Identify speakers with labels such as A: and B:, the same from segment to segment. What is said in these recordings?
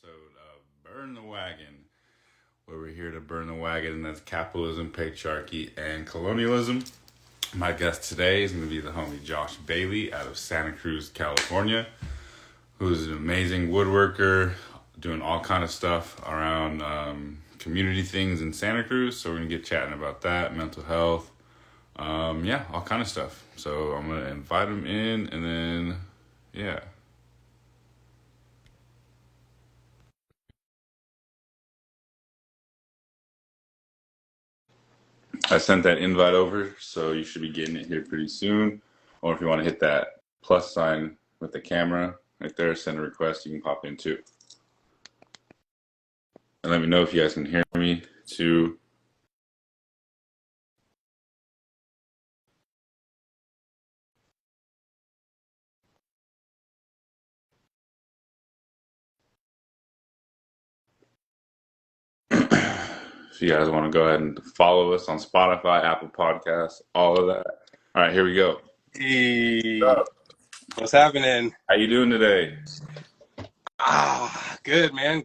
A: episode of Burn the Wagon, where we're here to burn the wagon, and that's capitalism, patriarchy, and colonialism. My guest today is going to be the homie Josh Bailey out of Santa Cruz, California, who's an amazing woodworker, doing all kind of stuff around community things in Santa Cruz. So we're going to get chatting about that, mental health, all kind of stuff. So I'm going to invite him in, and then, yeah. I sent that invite over, so you should be getting it here pretty soon. Or if you want to hit that plus sign with the camera right there, send a request, you can pop in too. And let me know if you guys can hear me too. If you guys want to go ahead and follow us on Spotify, Apple Podcasts, all of that. All right, here we go.
B: Hey,
A: What's up?
B: what's happening?
A: How you doing today?
B: Good man.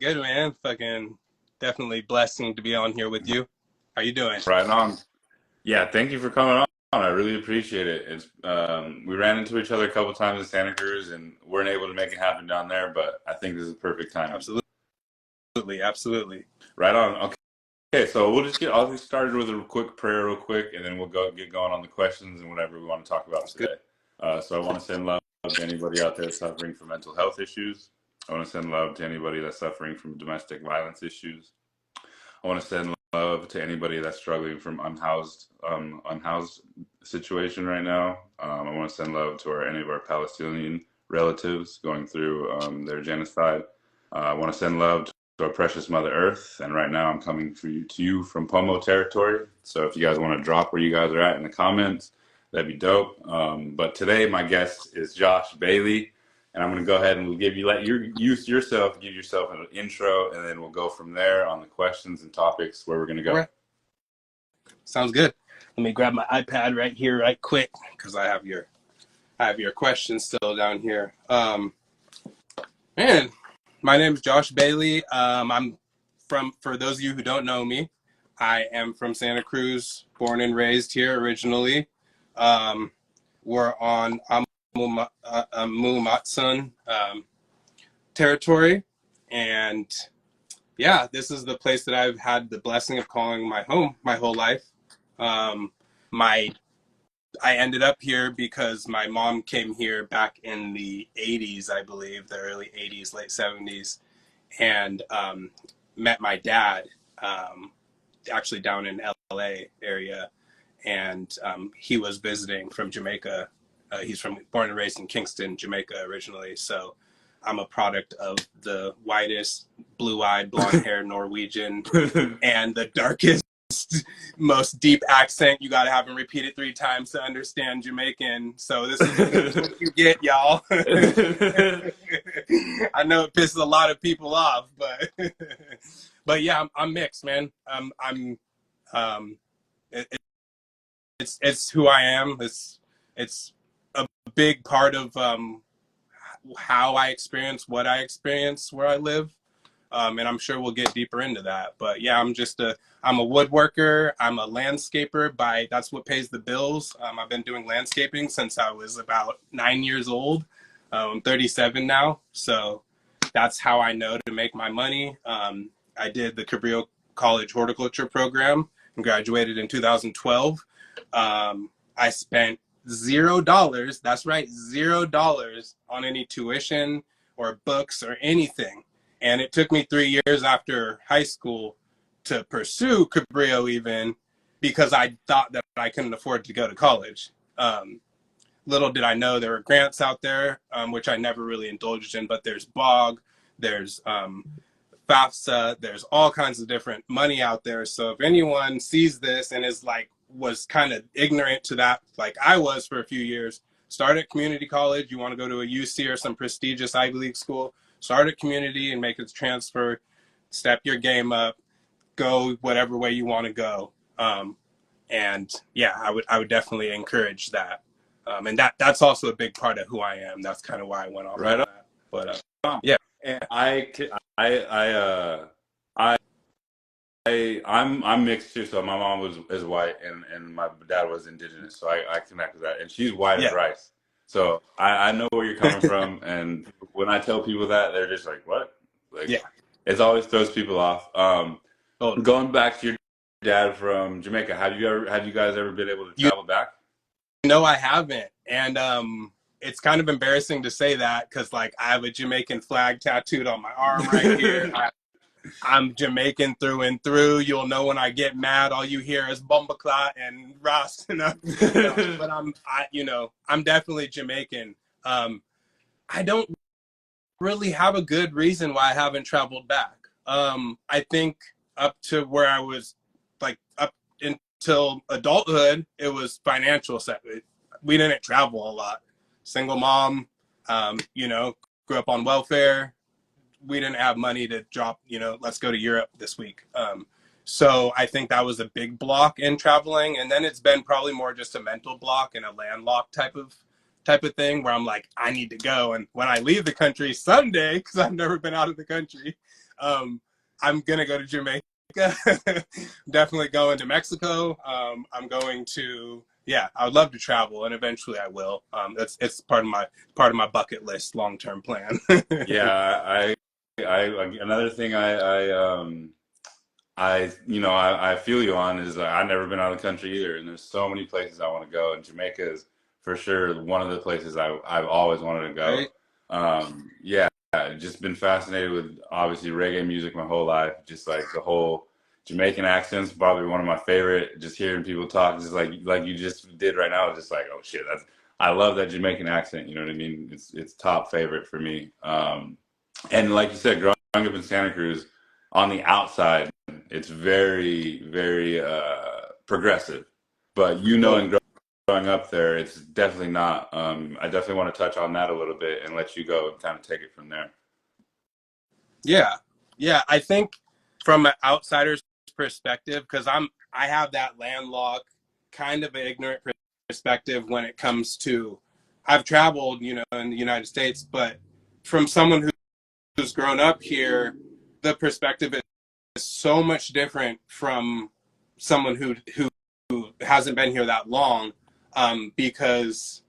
B: Fucking definitely blessing to be on here with you. How you doing?
A: Right on. Yeah, thank you for coming on. I really appreciate it. It's we ran into each other a couple times in Santa Cruz and weren't able to make it happen down there, but I think this is perfect timing.
B: Absolutely.
A: Right on. Okay, so I'll get started with a quick prayer real quick, and then we'll get going on the questions and whatever we want to talk about today. So I want to send love to anybody out there suffering from mental health issues. I want to send love to anybody that's suffering from domestic violence issues. I want to send love to anybody that's struggling from unhoused situation right now. I want to send love to any of our Palestinian relatives going through their genocide. I want to send love to our precious Mother Earth, and right now I'm coming to you from Pomo territory. So if you guys want to drop where you guys are at in the comments, that'd be dope. But today my guest is Josh Bailey, and I'm going to go ahead and give you give yourself an intro, and then we'll go from there on the questions and topics where we're going to go.
B: Right. Sounds good. Let me grab my iPad right here, right quick, because I have your questions still down here. Man, my name is Josh Bailey. For those of you who don't know me, I am from Santa Cruz, born and raised here originally. We're on Mumatsun territory, and yeah, this is the place that I've had the blessing of calling my home my whole life. I ended up here because my mom came here back in the 80s, I believe, the early 80s, late 70s, and met my dad actually down in LA area, and he was visiting from Jamaica. He's born and raised in Kingston, Jamaica originally, so I'm a product of the whitest, blue-eyed, blonde-haired Norwegian and the darkest, most deep accent. You gotta have him repeat it 3 times to understand Jamaican. So this is what you get, y'all. I know it pisses a lot of people off, but yeah, I'm mixed, man. It's who I am. It's a big part of how I experience what I experience where I live. And I'm sure we'll get deeper into that. But yeah, I'm a woodworker. I'm a landscaper. That's what pays the bills. I've been doing landscaping since I was about 9 years old. I'm 37 now. So that's how I know to make my money. I did the Cabrillo College horticulture program and graduated in 2012. I spent $0. That's right, $0 on any tuition or books or anything. And it took me 3 years after high school to pursue Cabrillo even, because I thought that I couldn't afford to go to college. Little did I know there were grants out there, which I never really indulged in, but there's BOG, there's FAFSA, there's all kinds of different money out there. So if anyone sees this and was kind of ignorant to that, like I was for a few years, start at community college. You want to go to a UC or some prestigious Ivy League school, start at community and make a transfer, step your game up, go whatever way you want to go. And yeah, I would definitely encourage that. And that's also a big part of who I am. That's kind of why I went off
A: Right
B: on
A: on.
B: that. But yeah.
A: I, I, I'm mixed too. So my mom is white and my dad was indigenous. So I connect with that. And she's white as
B: Yeah.
A: rice. So I know where you're coming from. And when I tell people that, they're just like, what? Like,
B: Yeah.
A: it always throws people off.
B: Totally.
A: Going back to your dad from Jamaica, have you guys ever been able to
B: You
A: travel back?
B: know, I haven't. And it's kind of embarrassing to say that because, like, I have a Jamaican flag tattooed on my arm right here. I'm Jamaican through and through. You'll know when I get mad, all you hear is Bumbaclot and Ross. No, but I'm definitely Jamaican. I don't really have a good reason why I haven't traveled back. I think up to where I was, like up until adulthood, it was financial. We didn't travel a lot. Single mom, grew up on welfare. We didn't have money to drop, let's go to Europe this week. So I think that was a big block in traveling. And then it's been probably more just a mental block and a landlocked type of thing where I'm like, I need to go. And when I leave the country someday, because I've never been out of the country, I'm going to go to Jamaica. Definitely going to Mexico. I'm going to, yeah, I would love to travel and eventually I will. It's part of my bucket list long-term plan.
A: Yeah, another thing I feel you on is I've never been out of the country either, and there's so many places I want to go, and Jamaica is for sure one of the places I've always wanted to go.
B: Right?
A: Yeah, just been fascinated with obviously reggae music my whole life, just like the whole Jamaican accent's probably one of my favorite. Just hearing people talk, just like you just did right now, just like oh shit, I love that Jamaican accent. You know what I mean? It's top favorite for me. And like you said, growing up in Santa Cruz, on the outside, it's very, very progressive. But
B: Totally.
A: and growing up there, it's definitely not. I definitely want to touch on that a little bit and let you go and kind of take it from there.
B: Yeah. Yeah. I think from an outsider's perspective, because I have that landlocked, kind of ignorant perspective when it comes to I've traveled, in the United States, but from someone who's grown up here, the perspective is so much different from someone who hasn't been here that long. Because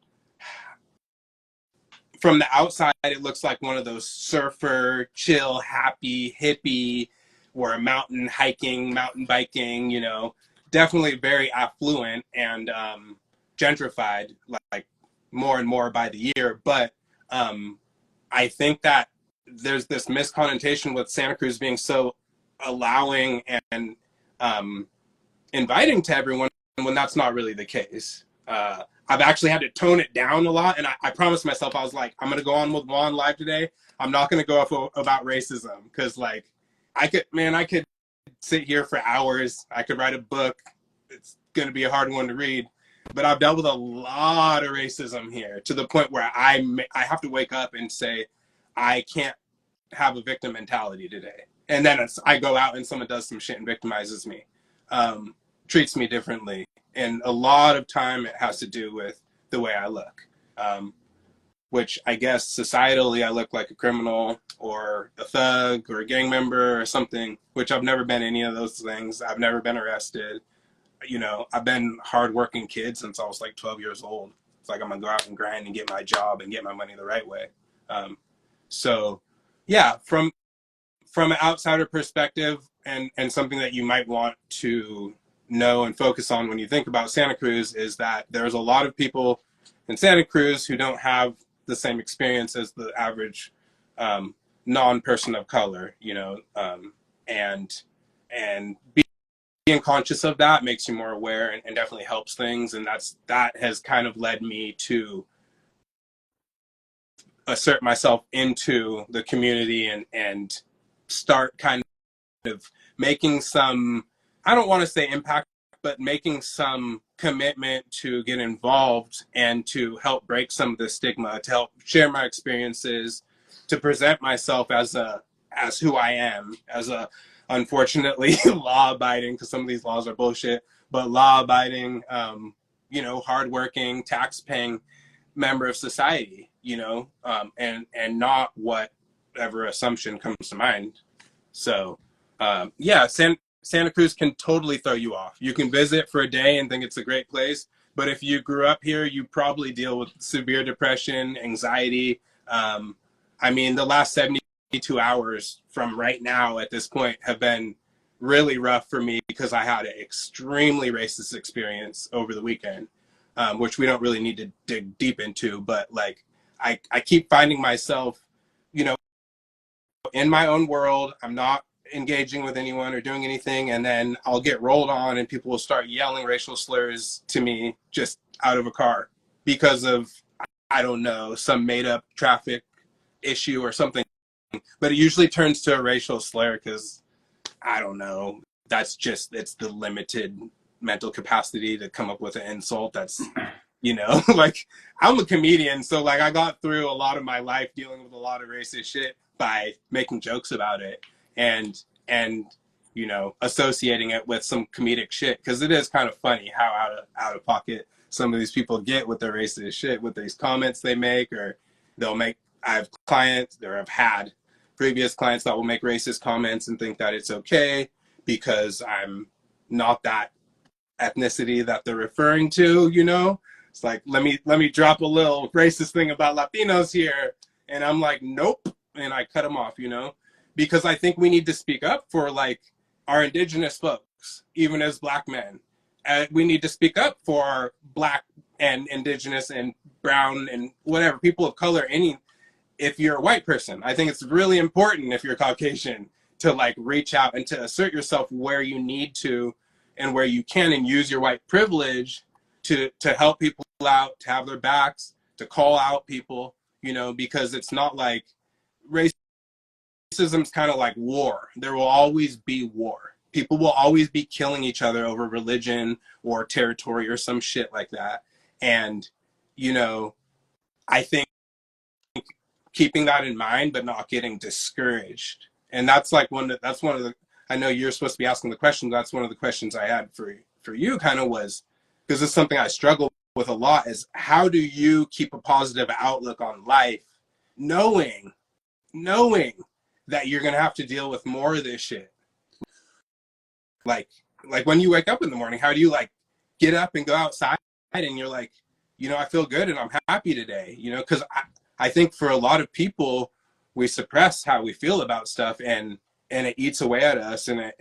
B: from the outside, it looks like one of those surfer, chill, happy, hippie, or mountain hiking, mountain biking, definitely very affluent and gentrified, like more and more by the year. But I think that there's this misconnotation with Santa Cruz being so allowing and inviting to everyone when that's not really the case. I've actually had to tone it down a lot, and I promised myself I was like, I'm gonna go on with Juan live today. I'm not gonna go off about racism because, like, I could sit here for hours. I could write a book. It's gonna be a hard one to read, but I've dealt with a lot of racism here to the point where I have to wake up and say, I can't have a victim mentality today. And then I go out and someone does some shit and victimizes me, treats me differently. And a lot of time it has to do with the way I look, which I guess societally I look like a criminal or a thug or a gang member or something, which I've never been any of those things. I've never been arrested. I've been hardworking kid since I was like 12 years old. It's like I'm gonna go out and grind and get my job and get my money the right way. So yeah, from an outsider perspective and something that you might want to know and focus on when you think about Santa Cruz is that there's a lot of people in Santa Cruz who don't have the same experience as the average non-person of color, and being conscious of that makes you more aware and definitely helps things. And that has kind of led me to assert myself into the community and start kind of making some, I don't want to say impact, but making some commitment to get involved and to help break some of the stigma, to help share my experiences, to present myself as who I am, as a unfortunately law abiding, because some of these laws are bullshit, but law abiding, hardworking, tax paying member of society, and not what whatever assumption comes to mind. So, yeah, Santa Cruz can totally throw you off. You can visit for a day and think it's a great place, but if you grew up here, you probably deal with severe depression, anxiety. I mean, the last 72 hours from right now at this point have been really rough for me because I had an extremely racist experience over the weekend, which we don't really need to dig deep into, but like I keep finding myself, you know, in my own world. I'm not engaging with anyone or doing anything, and then I'll get rolled on and people will start yelling racial slurs to me just out of a car because of, I don't know, some made up traffic issue or something. But it usually turns to a racial slur because, I don't know, that's just, it's the limited mental capacity to come up with an insult that's, you know, like, I'm a comedian, so like I got through a lot of my life dealing with a lot of racist shit by making jokes about it and you know, associating it with some comedic shit, because it is kind of funny how out of pocket some of these people get with their racist shit, with these comments they make, or they'll make. I have clients, or I've had previous clients that will make racist comments and think that it's okay because I'm not that ethnicity that they're referring to, you know. It's like, let me drop a little racist thing about Latinos here, and I'm like, nope, and I cut them off, you know, because I think we need to speak up for like our indigenous folks, even as black men. We need to speak up for our black and indigenous and brown and whatever people of color. If you're a white person, I think it's really important, if you're Caucasian, to like reach out and to assert yourself where you need to and where you can, and use your white privilege to help people out, to have their backs, to call out people, you know, because it's not like racism's kind of like war. There will always be war. People will always be killing each other over religion or territory or some shit like that. And, you know, I think keeping that in mind, but not getting discouraged. And that's like that's one of the, I know you're supposed to be asking the question. That's one of the questions I had for you kind of was, because it's something I struggle with a lot, is how do you keep a positive outlook on life, knowing that you're going to have to deal with more of this shit. Like when you wake up in the morning, how do you like get up and go outside and you're like, you know, I feel good and I'm happy today, you know, because I think for a lot of people, we suppress how we feel about stuff, and it eats away at us, and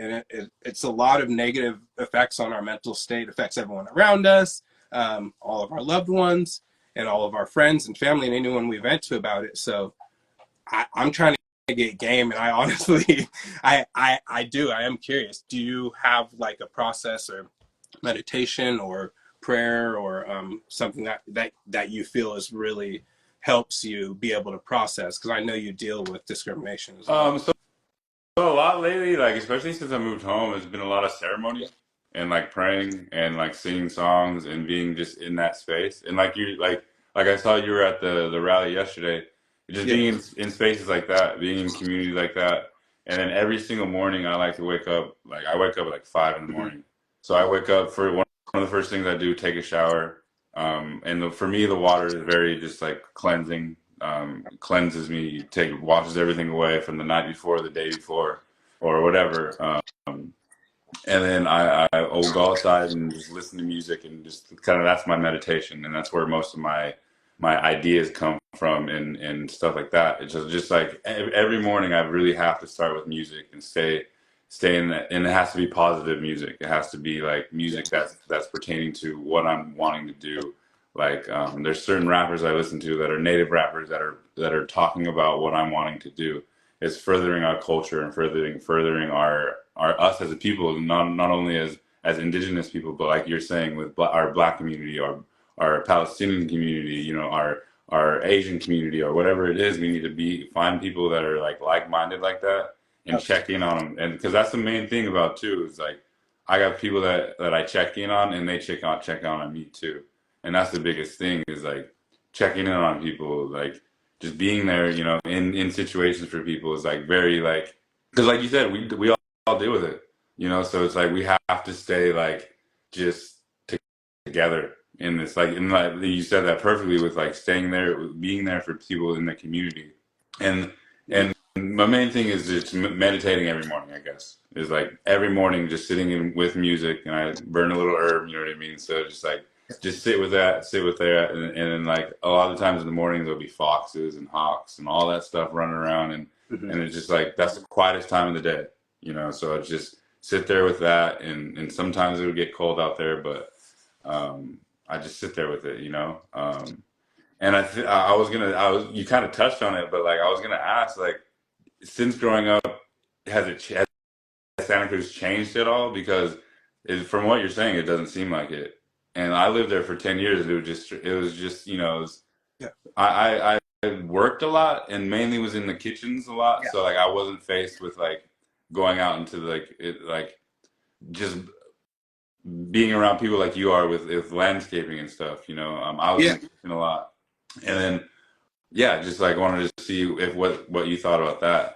B: it's a lot of negative effects on our mental state, affects everyone around us, all of our loved ones and all of our friends and family and anyone we vent to about it. So I'm trying to get game, and I honestly, I am curious. Do you have like a process or meditation or prayer or something that you is really helps you be able to process? Because I know you deal with discrimination as well.
A: So a lot lately, like especially since I moved home, there's been a lot of ceremonies and like praying and like singing songs and being just in that space. And like you like I saw you were at the rally yesterday. Just
B: Yeah.
A: being in spaces like that, being in community like that. And then every single morning I like to wake up, like I wake up at like 5 in the morning. So I wake up, for one of the first things I do, take a shower. For me, the water is very just like cleansing, cleanses me, washes everything away from the night before, the day before, or whatever. And then I will go outside and just listen to music, and just kind of, that's my meditation, and that's where most of my ideas come from, and stuff like that. It's just like every morning I really have to start with music and stay in that, and it has to be positive music. It has to be like music that's pertaining to what I'm wanting to do. Like there's certain rappers I listen to that are native rappers that are talking about what I'm wanting to do. It's furthering our culture and furthering our us as a people, not only as indigenous people, but like you're saying, with our black community, our Palestinian community, you know, our Asian community, or whatever it is. We need to find people that are like-minded like that, and check in on them. And because that's the main thing about too, is like I got people that I check in on, and they check on me too. And that's the biggest thing, is like checking in on people, like just being there, you know, in situations for people is like very like, because like you said, we all deal with it, you know. So it's like we have to stay like just together in this, like, and like you said that perfectly, with like staying there, being there for people in the community, and my main thing is just meditating every morning, I guess. Is like every morning just sitting in with music and I burn a little herb, you know what I mean? So just like just sit with that, sit with that, and then like a lot of the times in the mornings there'll be foxes and hawks and all that stuff running around,
B: Mhm.
A: and it's just like that's the quietest time of the day, you know. So I just sit there with that, and sometimes it'll get cold out there, but I just sit there with it, you know. And I was you kind of touched on it, but like I was gonna ask like since growing up, has Santa Cruz changed at all? Because from what you're saying, it doesn't seem like it. And I lived there for 10 years. It was just, you know,
B: Yeah.
A: I worked a lot and mainly was in the kitchens a lot.
B: Yeah.
A: So like I wasn't faced with like going out into like just being around people like you are with landscaping and stuff, you know. I was in
B: Yeah.
A: the kitchen a lot. And then, yeah, just like wanted to see if what you thought about that.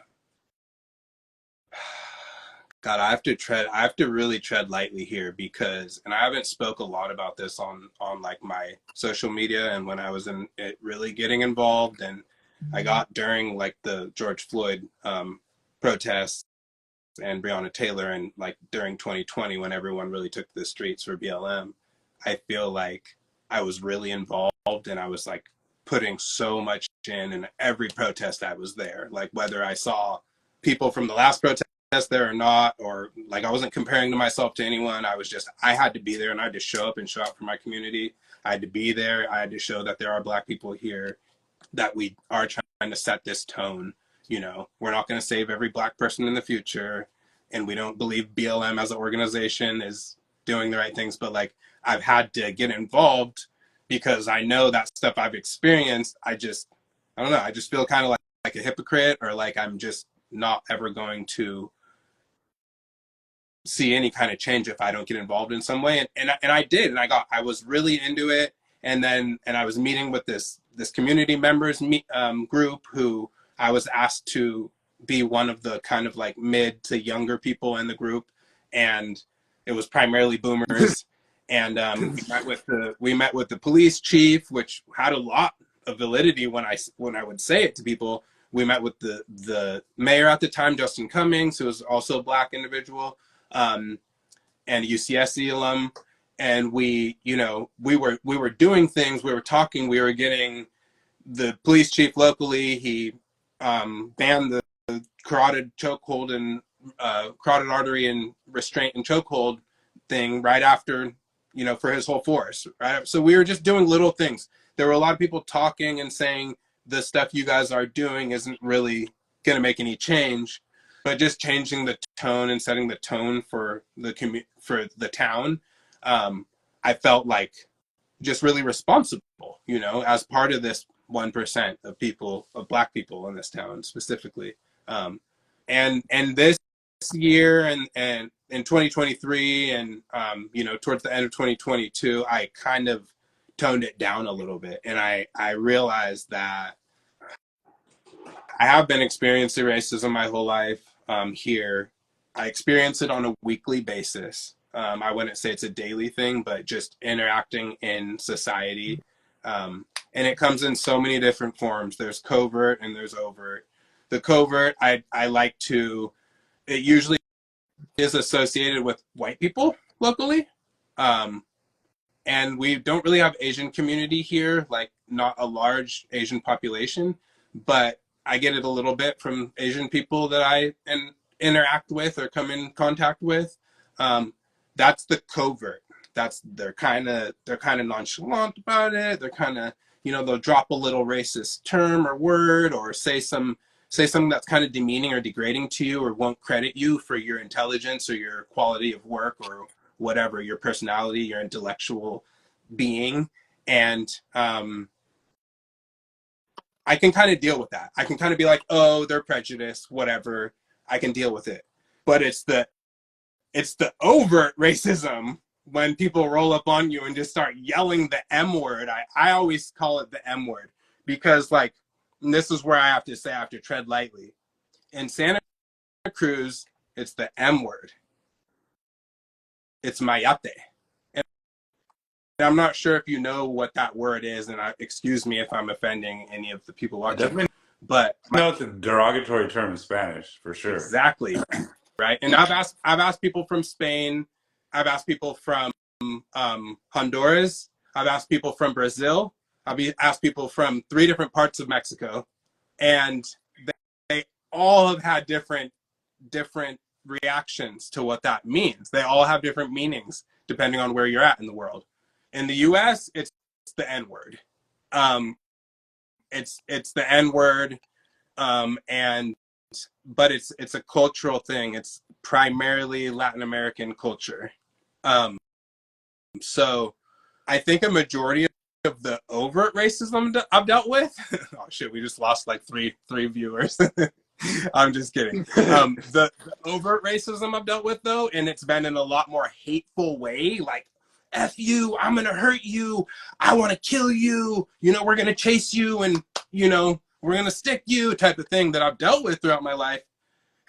B: God, I have to really tread lightly here because, and I haven't spoke a lot about this on like my social media and when I was in it really getting involved, and I got during like the George Floyd protests and Breonna Taylor, and like during 2020 when everyone really took the streets for BLM. I feel like I was really involved and I was like putting so much in every protest I was there, like whether I saw people from the last protest there or not, or like I wasn't comparing to myself to anyone. I was just, I had to be there and I had to show up and show up for my community. I had to be there. I had to show that there are Black people here, that we are trying to set this tone. You know, we're not going to save every Black person in the future, and we don't believe BLM as an organization is doing the right things. But like, I've had to get involved because I know that stuff I've experienced. I don't know. I just feel kind of like a hypocrite, or like I'm just not ever going to see any kind of change if I don't get involved in some way. And I did, and I was really into it. And then, and I was meeting with this community members group who I was asked to be one of the kind of like mid to younger people in the group. And it was primarily boomers. And we met with the police chief, which had a lot of validity when I would say it to people. We met with the mayor at the time, Justin Cummings, who was also a Black individual, um, and UCSC alum. And we were doing things, we were talking, we were getting the police chief locally. He banned the carotid chokehold and carotid artery and restraint and chokehold thing right after, for his whole force. Right. So we were just doing little things. There were a lot of people talking and saying the stuff you guys are doing isn't really going to make any change, but just changing the tone and setting the tone for for the town. I felt like just really responsible, as part of this 1% of Black people in this town specifically. And this year and in 2023 and towards the end of 2022, I kind of toned it down a little bit, and I realized that I have been experiencing racism my whole life here. I experience it on a weekly basis. I wouldn't say it's a daily thing, but just interacting in society. And it comes in so many different forms. There's covert and there's overt. The covert, I like to, it usually is associated with white people locally. Um, and we don't really have Asian community here, like not a large Asian population, but I get it a little bit from Asian people that interact with or come in contact with. Um, that's the covert. They're kind of nonchalant about it. They're kind of, they'll drop a little racist term or word, or say something that's kind of demeaning or degrading to you, or won't credit you for your intelligence or your quality of work or whatever, your personality, your intellectual being. And I can kind of deal with that. I can kind of be like, oh, they're prejudiced, whatever. I can deal with it. But it's the overt racism when people roll up on you and just start yelling the M word. I always call it the M word because, like, and this is where I have to say I have to tread lightly. In Santa Cruz, it's the M word. It's mayate. And I'm not sure if you know what that word is, and excuse me if I'm offending any of the people
A: I
B: watching.
A: definitely
B: But
A: No, it's a derogatory term in Spanish for sure.
B: exactly, right. And I've asked people from Spain, I've asked people from Honduras, I've asked people from Brazil, asked people from 3 different parts of Mexico, and they all have had different reactions to what that means. They all have different meanings depending on where you're at in the world. In the U.S., it's the N word. Um, it's the N word, and but it's a cultural thing. It's primarily Latin American culture. Um, so I think a majority of the overt racism that I've dealt with. Oh shit, we just lost like three viewers. I'm just kidding. The overt racism I've dealt with though, and it's been in a lot more hateful way, like F you, I'm gonna hurt you, I wanna kill you, we're gonna chase you and we're gonna stick you type of thing that I've dealt with throughout my life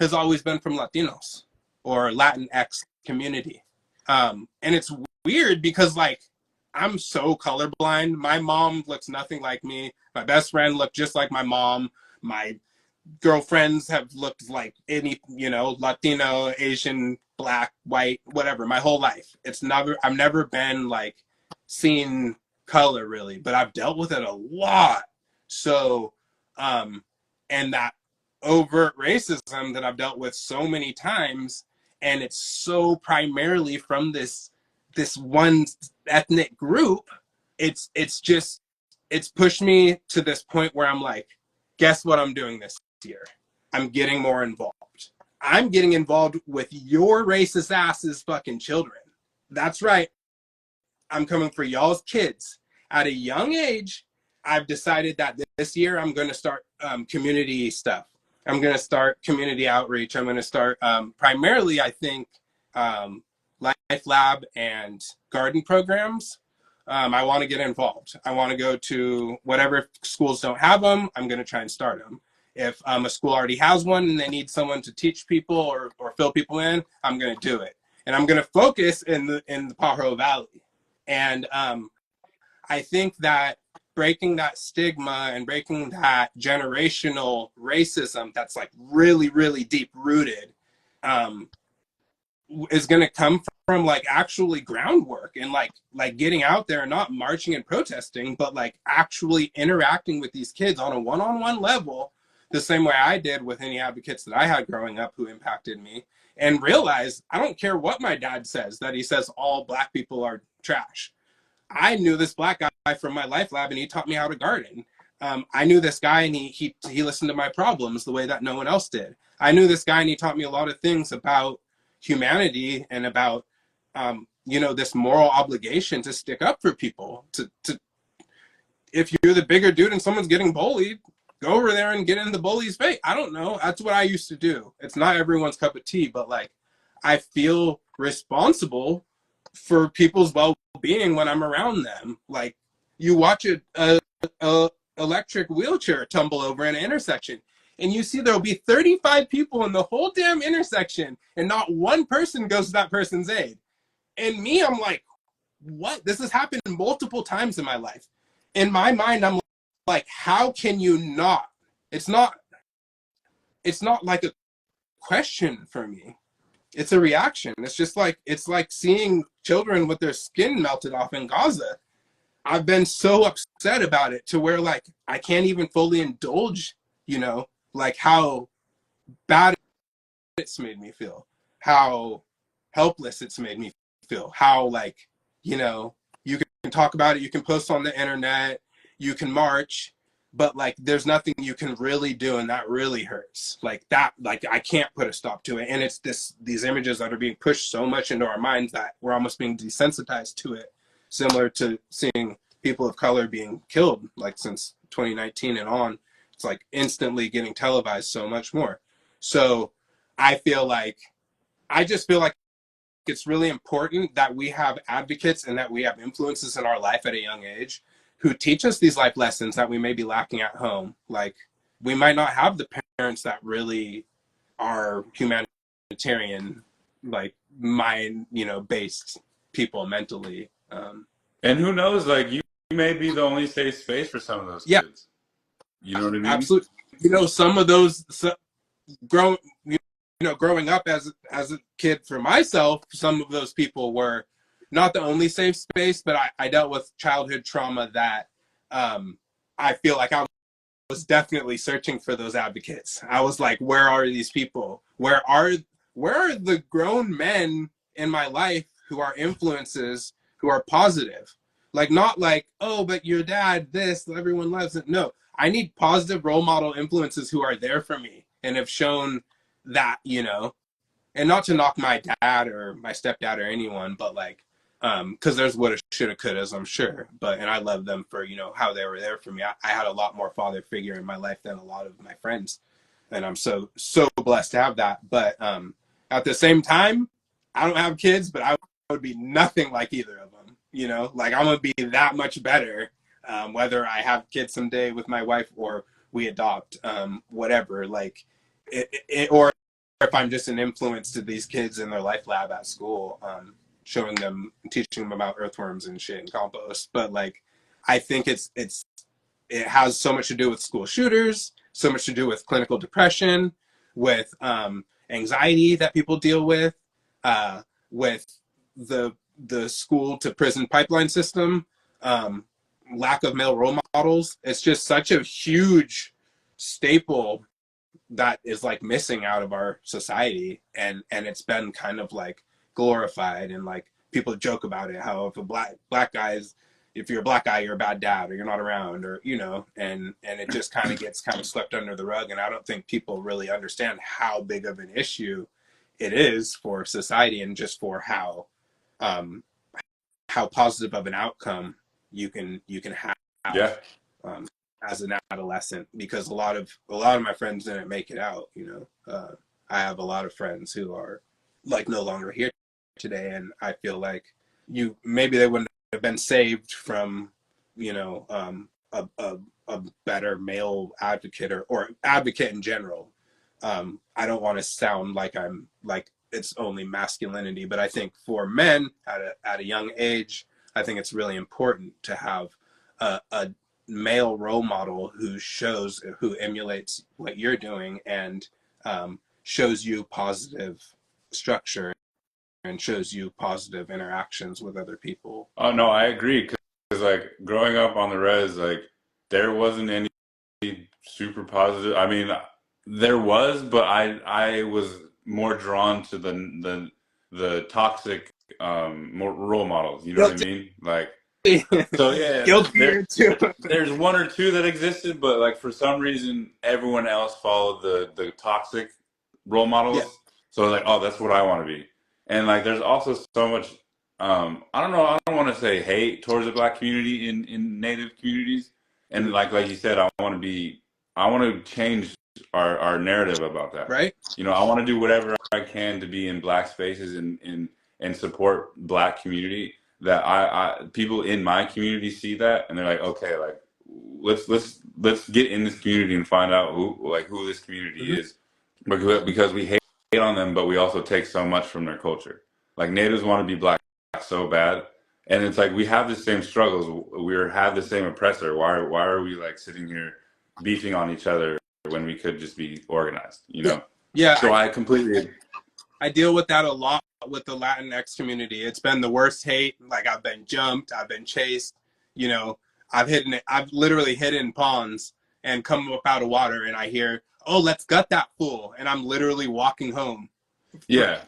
B: has always been from Latinos or Latinx community. And it's weird because like I'm so colorblind. My mom looks nothing like me. My best friend looked just like my mom. My girlfriends have looked like any, Latino, Asian, black, white, whatever, my whole life. I've never been like seen color really, but I've dealt with it a lot. So, and that overt racism that I've dealt with so many times, and it's so primarily from this one ethnic group, it's pushed me to this point where I'm like, guess what I'm doing this year? I'm getting more involved. I'm getting involved with your racist asses fucking children. That's right. I'm coming for y'all's kids. At a young age, I've decided that this year I'm going to start community stuff. I'm going to start community outreach. I'm going to start primarily, I think, Life Lab and garden programs. I want to get involved. I want to go to whatever schools don't have them. I'm going to try and start them. If a school already has one and they need someone to teach people or fill people in, I'm going to do it. And I'm going to focus in the Pajaro Valley. And I think that breaking that stigma and breaking that generational racism that's like really, really deep rooted is going to come from like actually groundwork and like getting out there and not marching and protesting, but like actually interacting with these kids on a one-on-one level, the same way I did with any advocates that I had growing up who impacted me, and realize I don't care what my dad says, that he says all black people are trash. I knew this black guy from my Life Lab and he taught me how to garden. I knew this guy and he listened to my problems the way that no one else did. I knew this guy and he taught me a lot of things about humanity and about this moral obligation to stick up for people. To if you're the bigger dude and someone's getting bullied, go over there and get in the bully's face. I don't know. That's what I used to do. It's not everyone's cup of tea, but like I feel responsible for people's well-being when I'm around them. Like you watch a electric wheelchair tumble over in an intersection, and you see there'll be 35 people in the whole damn intersection, and not one person goes to that person's aid. And me, I'm like, what? This has happened multiple times in my life. In my mind, I'm like, how can you not? It's not like a question for me. It's a reaction. It's like seeing children with their skin melted off in Gaza. I've been so upset about it to where like I can't even fully indulge, like how bad it's made me feel, how helpless it's made me feel, how like, you can talk about it, you can post on the internet, you can march, but like there's nothing you can really do, and that really hurts. Like that, like I can't put a stop to it. And it's these images that are being pushed so much into our minds that we're almost being desensitized to it, similar to seeing people of color being killed like since 2019 and on. It's like instantly getting televised so much more. So I just feel like it's really important that we have advocates and that we have influences in our life at a young age who teach us these life lessons that we may be lacking at home. Like we might not have the parents that really are humanitarian, like mind, based people mentally.
A: And who knows, like you may be the only safe space for some of those
B: Yeah,
A: kids. You know what I mean?
B: absolutely. some of those grow, growing up as a kid for myself, some of those people were not the only safe space, but I dealt with childhood trauma that I feel like I was definitely searching for those advocates. I was like, where are these people? Where are the grown men in my life who are influences, who are positive? Like, not like, oh, but your dad, this, everyone loves it. No, I need positive role model influences who are there for me and have shown that, and not to knock my dad or my stepdad or anyone, but like, because there's woulda, shoulda, couldas, I'm sure, and I love them for how they were there for me. I had a lot more father figure in my life than a lot of my friends, and I'm so blessed to have that. But at the same time, I don't have kids, but I would be nothing like either of them. Like I'm gonna be that much better, whether I have kids someday with my wife or we adopt, whatever. Like or if I'm just an influence to these kids in their life lab at school. Showing them, teaching them about earthworms and shit and compost. But like, I think it has so much to do with school shooters, so much to do with clinical depression, with anxiety that people deal with the school to prison pipeline system, lack of male role models. It's just such a huge staple that is like missing out of our society, and it's been kind of like glorified, and like people joke about it, how if a black guy is, if you're a black guy, you're a bad dad, or you're not around, or and it just kind of gets kind of swept under the rug. And I don't think people really understand how big of an issue it is for society, and just for how positive of an outcome you can have
A: Yeah.
B: as an adolescent, because a lot of my friends didn't make it out. I have a lot of friends who are like no longer here today, and I feel like maybe they wouldn't have been saved from a better male advocate, or advocate in general. I don't want to sound like I'm like it's only masculinity, but I think for men at a young age, I think it's really important to have a male role model who emulates what you're doing, and shows you positive structure and shows you positive interactions with other people.
A: Oh no, I agree. Because like growing up on the res, like there wasn't any super positive. I mean, there was, but I was more drawn to the toxic more role models. You know what I mean? Like, so yeah,
B: Guilty too.
A: there's one or two that existed, but like for some reason everyone else followed the toxic role models.
B: Yeah.
A: So like, oh, that's what I want to be. And like there's also so much I don't know, I don't want to say hate towards the black community in native communities. And like you said, I want to change our narrative about that.
B: Right?
A: I want to do whatever I can to be in black spaces and support black community, that I people in my community see that and they're like, okay, like let's get in this community and find out who this community is, because we hate on them, but we also take so much from their culture. Like natives want to be black so bad, and it's like we have the same struggles, we have the same oppressor. Why are we like sitting here beefing on each other when we could just be organized?
B: Yeah.
A: So I completely.
B: I deal with that a lot with the Latinx community. It's been the worst hate. Like I've been jumped, I've been chased. I've literally hidden ponds and come up out of water, and I hear, "Oh, let's gut that fool," and I'm literally walking home.
A: Yeah.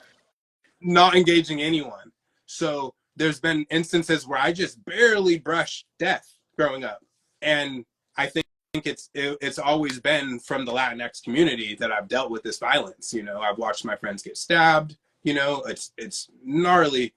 B: Not engaging anyone. So there's been instances where I just barely brushed death growing up, and I think it's always been from the Latinx community that I've dealt with this violence. I've watched my friends get stabbed. It's gnarly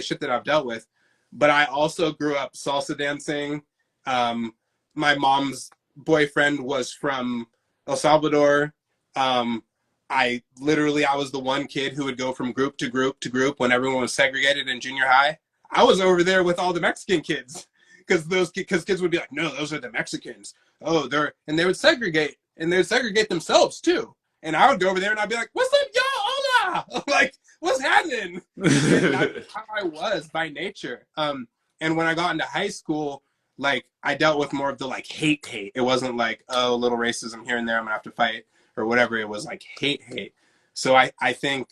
B: shit that I've dealt with. But I also grew up salsa dancing. My mom's boyfriend was from El Salvador. I was the one kid who would go from group to group to group when everyone was segregated in junior high. I was over there with all the Mexican kids, because kids would be like, no, those are the Mexicans. Oh, they would segregate, and they would segregate themselves too. And I would go over there and I'd be like, what's up, y'all? Hola! Like, what's happening? And that's how I was by nature. And when I got into high school, like I dealt with more of the like hate. It wasn't like, oh, a little racism here and there, I'm gonna have to fight or whatever. It was like hate. So I think,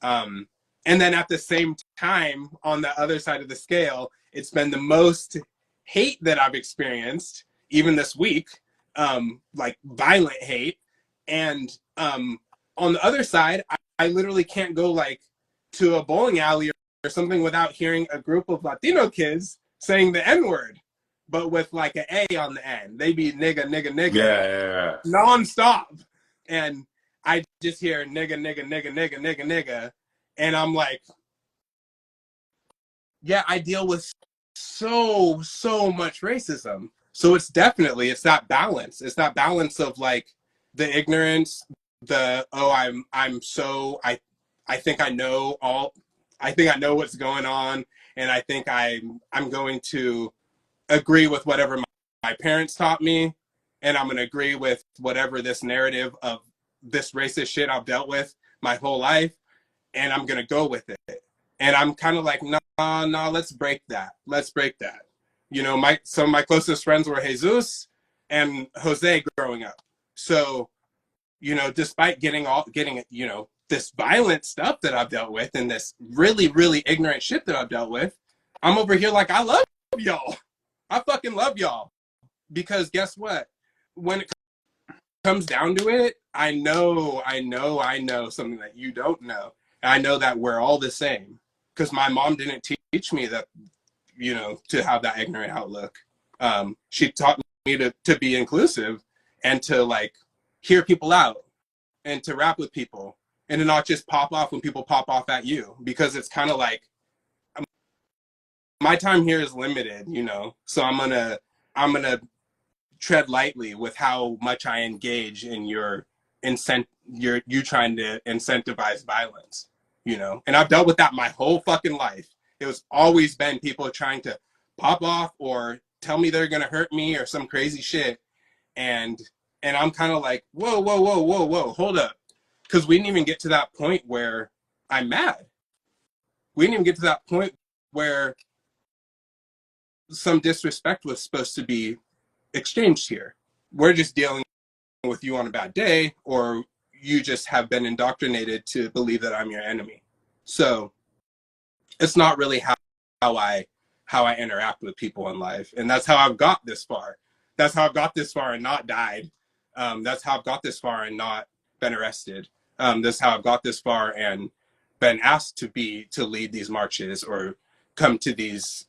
B: and then at the same time, on the other side of the scale, it's been the most hate that I've experienced, even this week, like violent hate. And on the other side, I literally can't go like to a bowling alley or something without hearing a group of Latino kids saying the N-word, but with like an A on the end. They be nigga,
A: Yeah.
B: nonstop. And I just hear nigga. And I'm like, yeah, I deal with so much racism. So it's that balance. It's that balance of like the ignorance, the, oh, I think I know all, I think I know what's going on, and I think I'm going to agree with whatever my parents taught me, and I'm going to agree with whatever this narrative of this racist shit I've dealt with my whole life, and I'm going to go with it. And I'm kind of like, nah, let's break that. You know, some of my closest friends were Jesus and Jose growing up. So, you know, despite getting, you know, this violent stuff that I've dealt with and this really, really ignorant shit that I've dealt with, I'm over here like, I love y'all. I fucking love y'all. Because guess what? When it comes down to it, I know something that you don't know. And I know that we're all the same. Because my mom didn't teach me that, you know, to have that ignorant outlook. She taught me to be inclusive and to like hear people out and to rap with people and to not just pop off when people pop off at you, because it's kind of like my time here is limited, you know, so I'm gonna tread lightly with how much I engage in you trying to incentivize violence, you know. And I've dealt with that my whole fucking life. It was always been people trying to pop off or tell me they're gonna hurt me or some crazy shit, and I'm kind of like, whoa, hold up, because we didn't even get to that point where I'm mad. We didn't even get to that point where some disrespect was supposed to be exchanged here. We're just dealing with you on a bad day, or you just have been indoctrinated to believe that I'm your enemy. So it's not really how I interact with people in life. And that's how I've got this far. That's how I've got this far and not died. That's how I've got this far and not been arrested. That's how I've got this far and been asked to lead these marches or come to these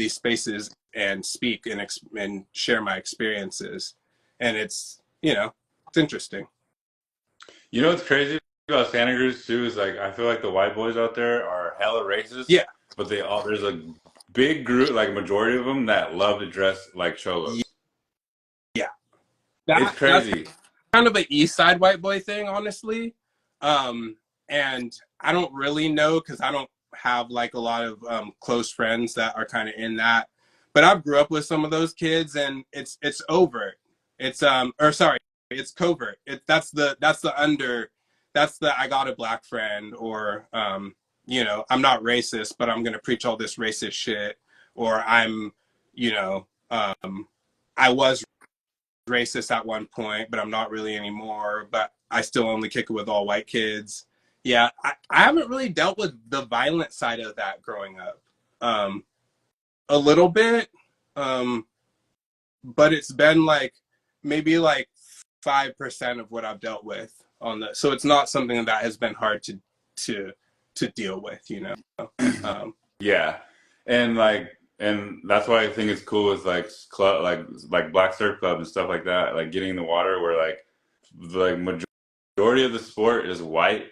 B: spaces and speak and share my experiences. And it's, you know, it's interesting.
A: You know what's crazy about Santa Cruz too is like I feel like the white boys out there are hella racist,
B: Yeah.
A: but there's a big group, like majority of them, that love to dress like cholos.
B: Yeah.
A: It's
B: That's
A: crazy.
B: kind of an East Side white boy thing, honestly. And I don't really know because I don't have like a lot of close friends that are kind of in that. But I've grew up with some of those kids, and it's overt. It's it's covert. That's the I got a black friend, or you know, I'm not racist, but I'm gonna preach all this racist shit, or I'm, you know, I was racist at one point, but I'm not really anymore. But I still only kick it with all white kids. Yeah, I haven't really dealt with the violent side of that growing up. A little bit, but it's been like maybe like 5% of what I've dealt with on the. So it's not something that has been hard to deal with, you know.
A: Yeah, and that's why I think it's cool with like club like black surf clubs and stuff like that. Like getting in the water where like the majority of the sport is white,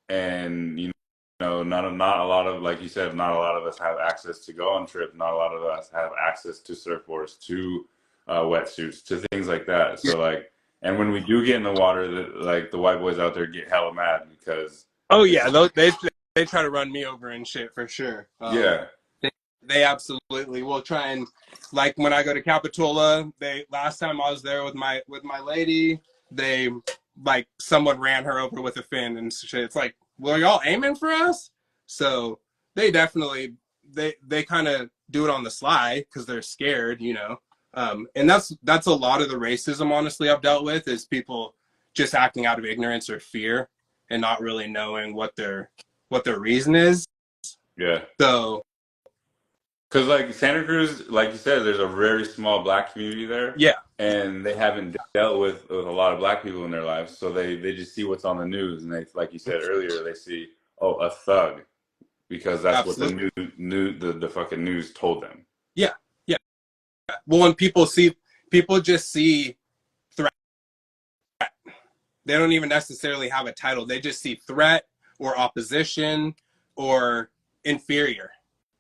A: and you know not a lot of, like you said, not a lot of us have access to go on trips. Not a lot of us have access to surfboards, to wetsuits, to things like that.
B: Yeah.
A: So like, and when we do get in the water, like the white boys out there get hella mad because
B: Oh
A: it's
B: yeah, they try to run me over and shit for sure.
A: yeah.
B: They absolutely will try and, like, when I go to Capitola, last time I was there with my lady, they like someone ran her over with a fin and shit. It's like, well, y'all aiming for us? So they definitely they kind of do it on the sly because they're scared, you know. And that's a lot of the racism, honestly, I've dealt with, is people just acting out of ignorance or fear and not really knowing what their reason is.
A: Yeah.
B: So,
A: Because like Santa Cruz, like you said, there's a very small black community there,
B: yeah,
A: and they haven't dealt with a lot of black people in their lives, so they just see what's on the news, and they, like you said earlier, they see, oh, a thug, because that's what
B: absolutely.
A: the fucking news told them.
B: Yeah, yeah. Well, when people just see threat. They don't even necessarily have a title. They just see threat or opposition or inferior.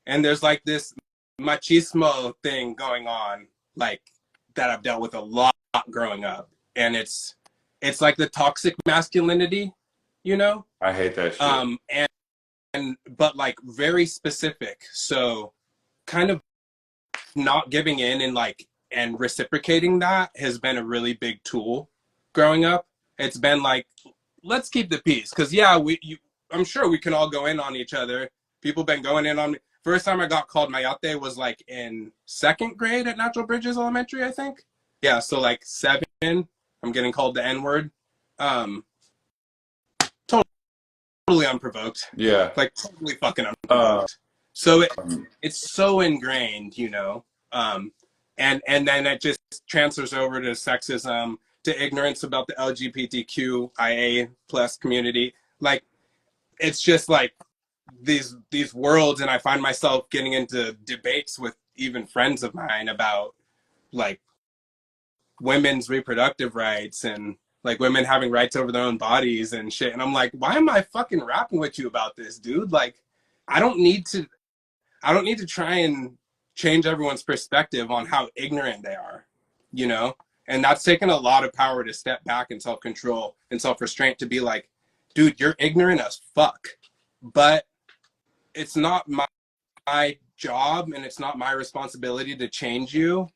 B: And there's like this machismo thing going on, like that I've dealt with a lot growing up. And it's like the toxic masculinity, you know?
A: I hate that shit.
B: And but like very specific. So kind of not giving in and like and reciprocating that has been a really big tool growing up. It's been like, let's keep the peace, because yeah, I'm sure we can all go in on each other. People been going in on me. First time I got called mayate was like in second grade at Natural Bridges Elementary, I think. Yeah, so like 7, I'm getting called the N-word. Totally unprovoked.
A: Yeah.
B: Like totally fucking unprovoked. So it's so ingrained, you know. And then it just transfers over to sexism, to ignorance about the LGBTQIA plus community. Like, it's just like these worlds, and I find myself getting into debates with even friends of mine about like women's reproductive rights and like women having rights over their own bodies and shit. And I'm like, why am I fucking rapping with you about this, dude? Like, I don't need to try and change everyone's perspective on how ignorant they are, you know? And that's taken a lot of power to step back and self-control and self-restraint, to be like, dude, you're ignorant as fuck. But it's not my job, and it's not my responsibility to change you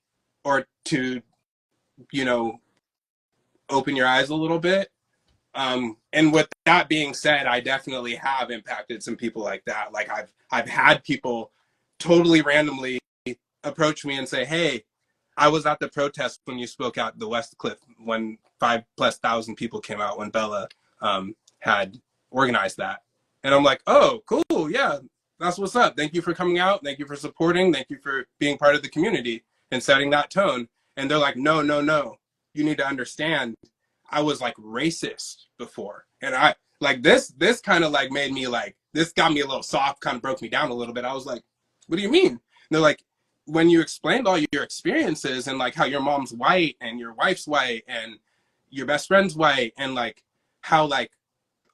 B: or to, you know, open your eyes a little bit. And with that being said, I definitely have impacted some people like that. Like I've had people totally randomly approach me and say, hey, I was at the protest when you spoke out the West Cliff, when 5,000+ people came out when Bella had organized that. And I'm like, oh, cool. Yeah, that's what's up. Thank you for coming out. Thank you for supporting. Thank you for being part of the community and setting that tone. And they're like, no. You need to understand, I was like racist before. And I like this kind of like made me like, this got me a little soft, kind of broke me down a little bit. I was like, what do you mean? And they're like, when you explained all your experiences and like how your mom's white and your wife's white and your best friend's white, and like how like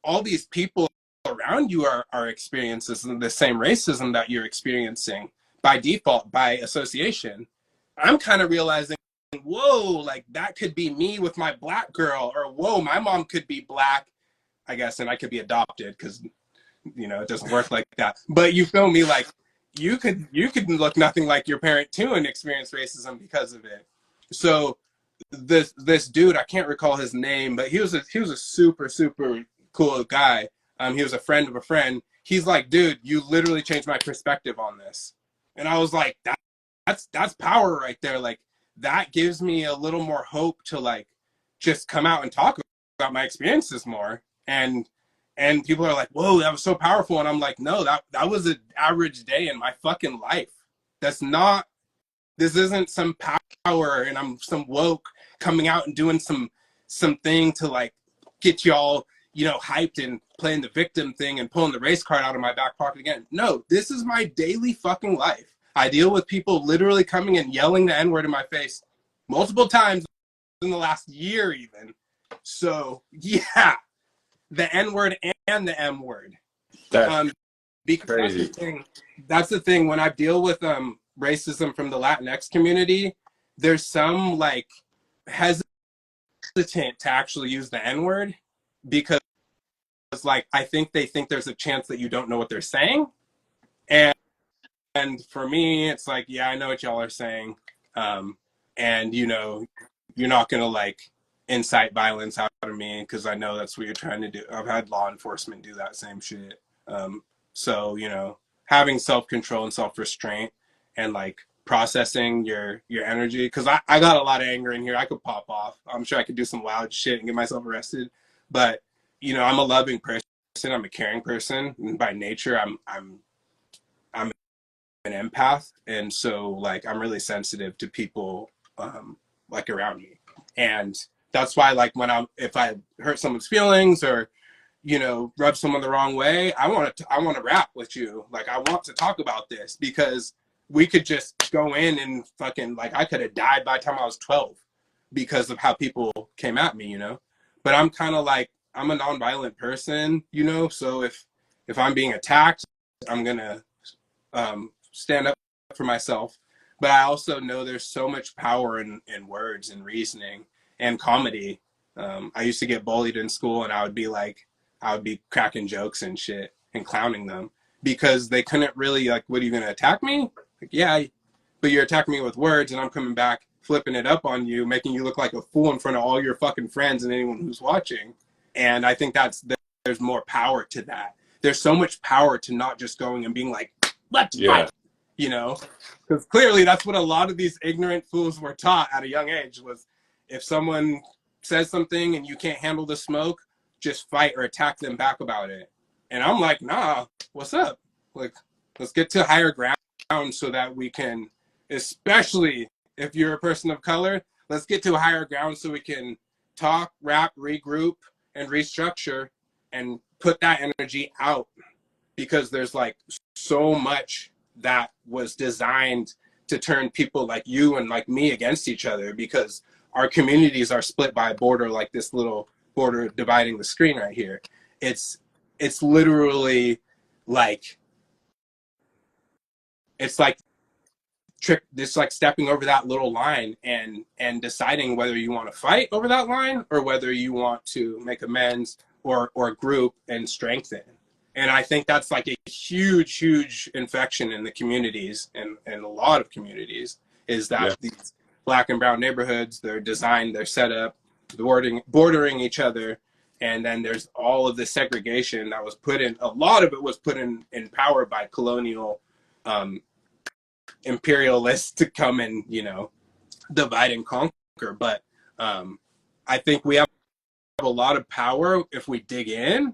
B: all these people around you are experiencing the same racism that you're experiencing by default, by association, I'm kind of realizing, whoa, like that could be me with my black girl, or whoa, my mom could be black, I guess, and I could be adopted, because you know it doesn't work like that. But you feel me? Like you could look nothing like your parent too and experience racism because of it. So this dude, I can't recall his name, but he was a super cool guy. He was a friend of a friend. He's like, dude, you literally changed my perspective on this. And I was like, that's power right there. Like that gives me a little more hope to like just come out and talk about my experiences more. And people are like, whoa, that was so powerful. And I'm like, no, that was an average day in my fucking life. This isn't some power and I'm some woke coming out and doing something to like get y'all, you know, hyped and playing the victim thing and pulling the race card out of my back pocket again. No, this is my daily fucking life. I deal with people literally coming and yelling the N-word in my face multiple times in the last year even. So yeah, the N-word and the M-word.
A: That's
B: Because
A: crazy.
B: that's the thing when I deal with racism from the Latinx community, there's some like hesitant to actually use the N-word, because like I think they think there's a chance that you don't know what they're saying. And for me, it's like, yeah, I know what y'all are saying. And you know, you're not gonna like incite violence out of me, because I know that's what you're trying to do. I've had law enforcement do that same shit. So, you know, having self-control and self-restraint and like processing your energy. Because I got a lot of anger in here. I could pop off. I'm sure I could do some loud shit and get myself arrested. But, you know, I'm a loving person. I'm a caring person. And by nature, I'm an empath. And so like I'm really sensitive to people like around me. And that's why like if I hurt someone's feelings or, you know, rub someone the wrong way, I want to rap with you. Like I want to talk about this because we could just go in and fucking like I could have died by the time I was 12 because of how people came at me, you know. But I'm kind of like I'm a nonviolent person, you know. So if I'm being attacked, I'm gonna stand up for myself. But I also know there's so much power in words and reasoning and comedy. I used to get bullied in school, and I would be cracking jokes and shit and clowning them because they couldn't really like, what are you gonna attack me? Like, yeah, but you're attacking me with words, and I'm coming back flipping it up on you, making you look like a fool in front of all your fucking friends and anyone who's watching. And I think there's more power to that. There's so much power to not just going and being like, let's fight, you know? Because clearly that's what a lot of these ignorant fools were taught at a young age was if someone says something and you can't handle the smoke, just fight or attack them back about it. And I'm like, nah, what's up? Like, let's get to higher ground so that we can, especially if you're a person of color, let's get to a higher ground so we can talk, rap, regroup, and restructure and put that energy out because there's like so much that was designed to turn people like you and like me against each other because our communities are split by a border like this little border dividing the screen right here. It's literally like it's like stepping over that little line and deciding whether you want to fight over that line or whether you want to make amends or group and strengthen. And I think that's like a huge infection in the communities and a lot of communities is that these black and brown neighborhoods, they're designed, they're set up, bordering each other. And then there's all of the segregation that was put in. A lot of it was put in power by colonial imperialists to come and, you know, divide and conquer. But I think we have a lot of power if we dig in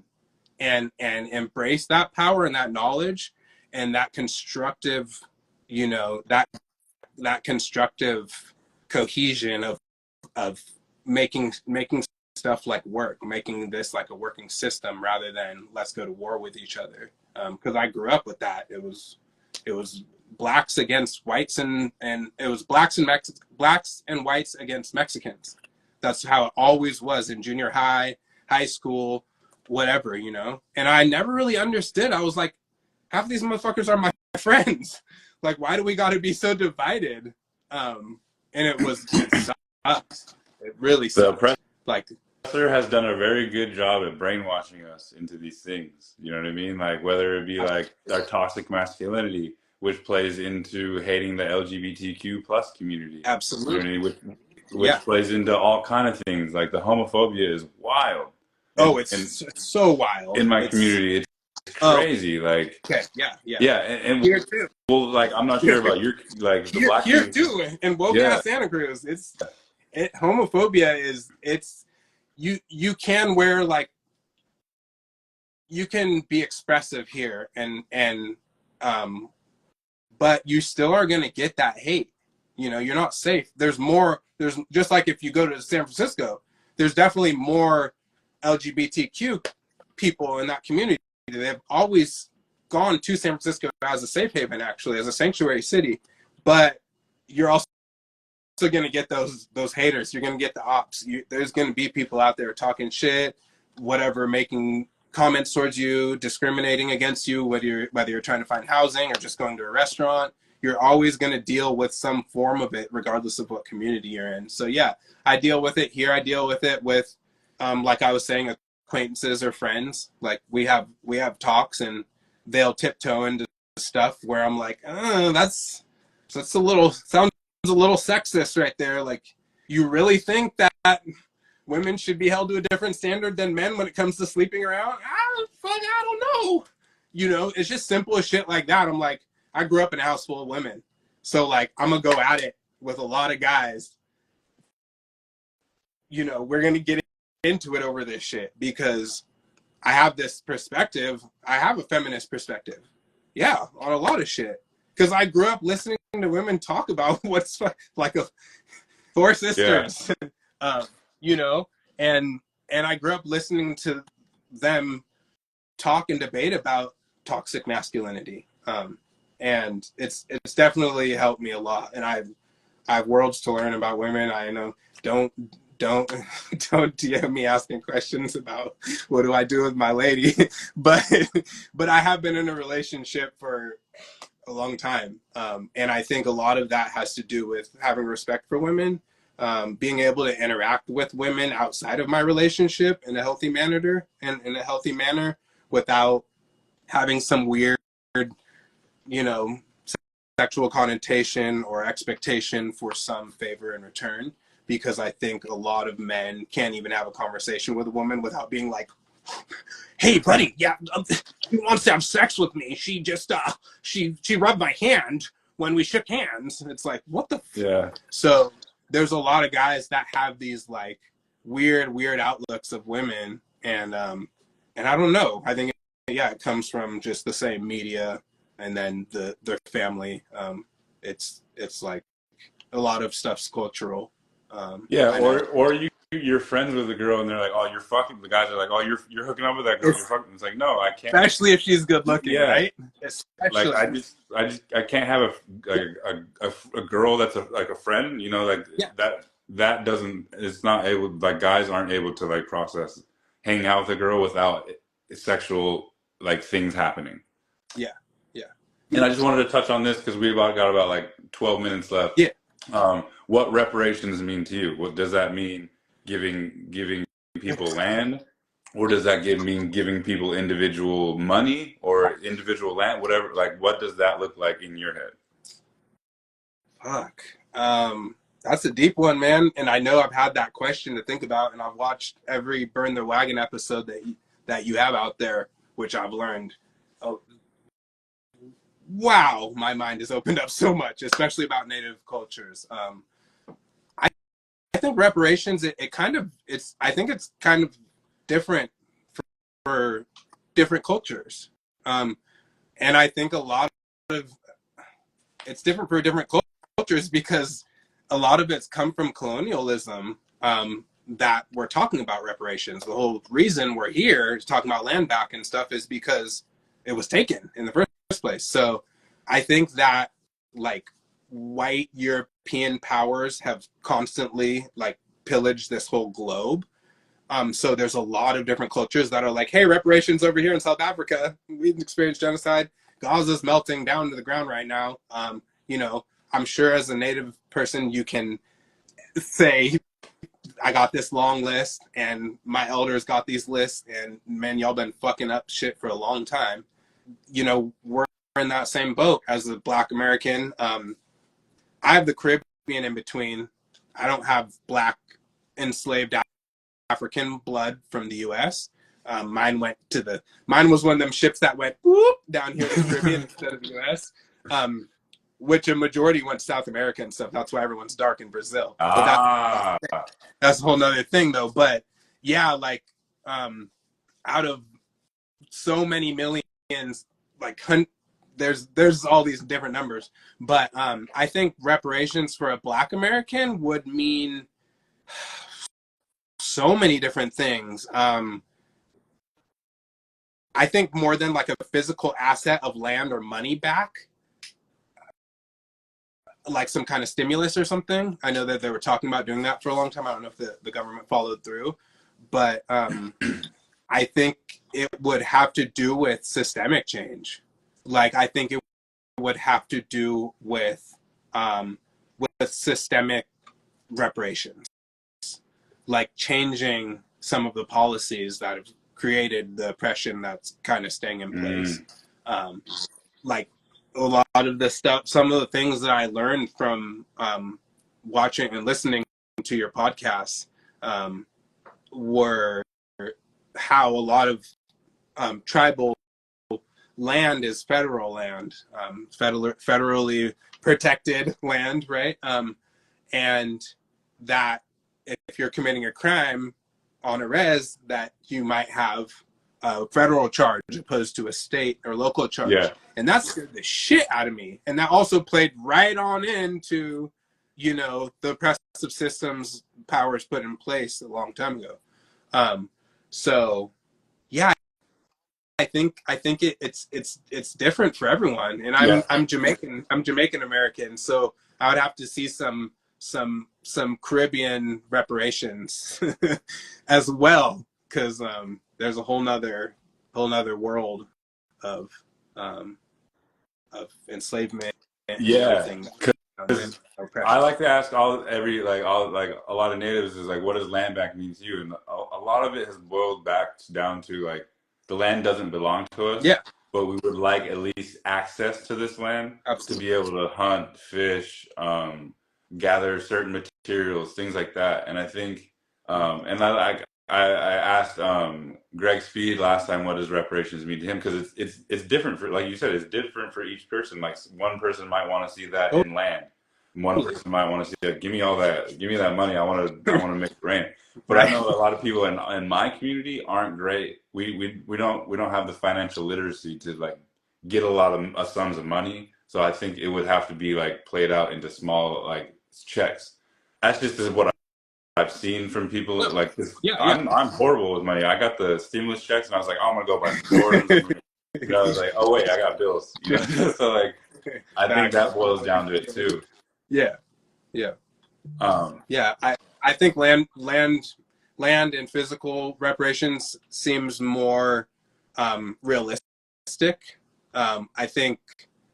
B: and embrace that power and that knowledge and that constructive, you know, that constructive cohesion of making stuff like work, making this like a working system rather than let's go to war with each other. Because I grew up with that. It was blacks against whites and it was blacks and whites against Mexicans. That's how it always was in junior high, high school, whatever, you know. And I never really understood. I was like, half of these motherfuckers are my friends. Like, why do we got to be so divided? And it sucks. It really sucks.
A: The
B: Like,
A: professor has done a very good job at brainwashing us into these things. You know what I mean? Like whether it be like our toxic masculinity, which plays into hating the LGBTQ plus community.
B: absolutely.
A: You know what I mean? Which plays into all kind of things. Like the homophobia is wild.
B: It's so wild.
A: In my community, it's crazy. Like,
B: okay,
A: yeah, and
B: here too.
A: Well, like I'm not sure about your like the black
B: here
A: community.
B: too in Wagon, Santa Cruz. Homophobia is you can wear like you can be expressive here and but you still are gonna get that hate. You know, you're not safe. There's just like if you go to San Francisco, there's definitely more LGBTQ people in that community. They've always gone to San Francisco as a safe haven, actually, as a sanctuary city. But you're also going to get those haters. You're going to get the ops. There's going to be people out there talking shit, whatever, making comments towards you, discriminating against you, whether you're trying to find housing or just going to a restaurant. You're always going to deal with some form of it, regardless of what community you're in. So yeah, I deal with it here. I deal with it with, like I was saying, acquaintances or friends. Like we have talks, and they'll tiptoe into stuff where I'm like, sounds a little sexist right there. Like, you really think that women should be held to a different standard than men when it comes to sleeping around? Fuck, I don't know. You know, it's just simple as shit like that. I'm like, I grew up in a house full of women. So like, I'm going to go at it with a lot of guys. You know, we're going to get into it over this shit because I have this perspective. I have a feminist perspective. Yeah, on a lot of shit. Because I grew up listening to women talk about what's like a four sisters, you know, and I grew up listening to them talk and debate about toxic masculinity. And it's definitely helped me a lot. And I have worlds to learn about women. I know don't don't DM me asking questions about what do I do with my lady, but I have been in a relationship for a long time, and I think a lot of that has to do with having respect for women, being able to interact with women outside of my relationship in a healthy manner without having some weird, you know, sexual connotation or expectation for some favor in return. Because I think a lot of men can't even have a conversation with a woman without being like, "Hey, buddy, yeah, he wants to have sex with me. She just, she rubbed my hand when we shook hands." It's like, what the?
A: Yeah.
B: So there's a lot of guys that have these like weird outlooks of women, and I don't know. I think it comes from just the same media, and then their family. It's like a lot of stuff's cultural.
A: Or you're friends with a girl and they're like, oh, you're fucking. The guys are like, oh, you're hooking up with that girl. You're fucking. It's like, no, I can't.
B: Especially if she's good looking, right?
A: Like
B: Especially.
A: I can't have a girl that's like a friend. You know, like that doesn't. It's not able. Like guys aren't able to like process hanging out with a girl without sexual like things happening.
B: Yeah.
A: And I just wanted to touch on this because we got about like 12 minutes left.
B: Yeah.
A: What reparations mean to you? What does that mean? Giving people land, or does that mean giving people individual money or individual land? Whatever. Like, what does that look like in your head?
B: Fuck. That's a deep one, man. And I know I've had that question to think about, and I've watched every Burn the Wagon episode that you have out there, which I've learned. Oh, wow, my mind has opened up so much, especially about Native cultures. I think reparations, I think it's kind of different for different cultures. And I think a lot of it's different for different cultures because a lot of it's come from colonialism, that we're talking about reparations. The whole reason we're here talking about land back and stuff is because it was taken in the first place. So I think that like white European powers have constantly like pillaged this whole globe. So there's a lot of different cultures that are like, hey, reparations over here in South Africa. We've experienced genocide. Gaza's melting down to the ground right now. You know, I'm sure as a Native person, you can say, I got this long list and my elders got these lists, and man, y'all been fucking up shit for a long time. You know, we're in that same boat as a Black American. I have the Caribbean in between. I don't have Black enslaved African blood from the U.S. Mine was one of them ships that went whoop, down here in the Caribbean instead of the U.S. Which a majority went to South America and stuff. That's why everyone's dark in Brazil. But that's a whole nother thing, though. But yeah, like out of so many millions, like there's all these different numbers. But I think reparations for a Black American would mean so many different things. I think more than like a physical asset of land or money back, like some kind of stimulus or something. I know that they were talking about doing that for a long time. I don't know if the government followed through, but I think it would have to do with systemic change. Like I think it would have to do with systemic reparations, like changing some of the policies that have created the oppression that's kind of staying in place. Like a lot of the stuff, some of the things that I learned from watching and listening to your podcasts were how a lot of tribal land is federal land, federally protected land, right? And that if you're committing a crime on a res, that you might have a federal charge opposed to a state or local charge.
A: Yeah.
B: And that scared the shit out of me. And that also played right on into, you know, the oppressive systems powers put in place a long time ago. So yeah, I think it's different for everyone. And I'm Jamaican American, so I would have to see some Caribbean reparations as well, because there's a whole nother world of enslavement and everything.
A: I like to ask a lot of natives is like, what does land back mean to you? And a lot of it has boiled back down to like, the land doesn't belong to us.
B: Yeah.
A: But we would like at least access to this land. Absolutely. To be able to hunt, fish, gather certain materials, things like that. And I think, and I asked Greg Speed last time what does reparations mean to him, because it's different for, like you said, it's different for each person. Like one person might want to see that in land. One person might want to see that. Give me all that. Give me that money. I want to make it rain. But I know a lot of people in my community aren't great. We don't have the financial literacy to like get a lot of sums of money. So I think it would have to be like played out into small like checks. That's just what I've seen from people. Like, I'm horrible with money. I got the stimulus checks and I was like, oh, I'm gonna go buy some Jordans. And I was like, oh wait, I got bills. You know? So like, I think that boils down to it too.
B: Yeah. I think land and physical reparations seems more realistic. I think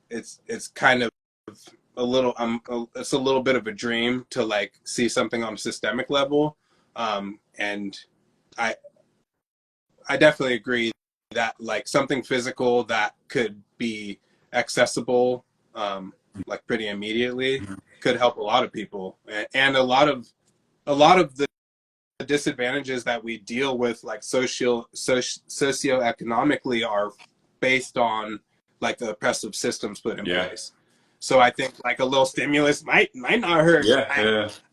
B: it's kind of a little it's a little bit of a dream to like see something on a systemic level, and I definitely agree that like something physical that could be accessible like pretty immediately could help a lot of people, and a lot of the disadvantages that we deal with like socioeconomically are based on like the oppressive systems put in place. So I think like a little stimulus might not hurt.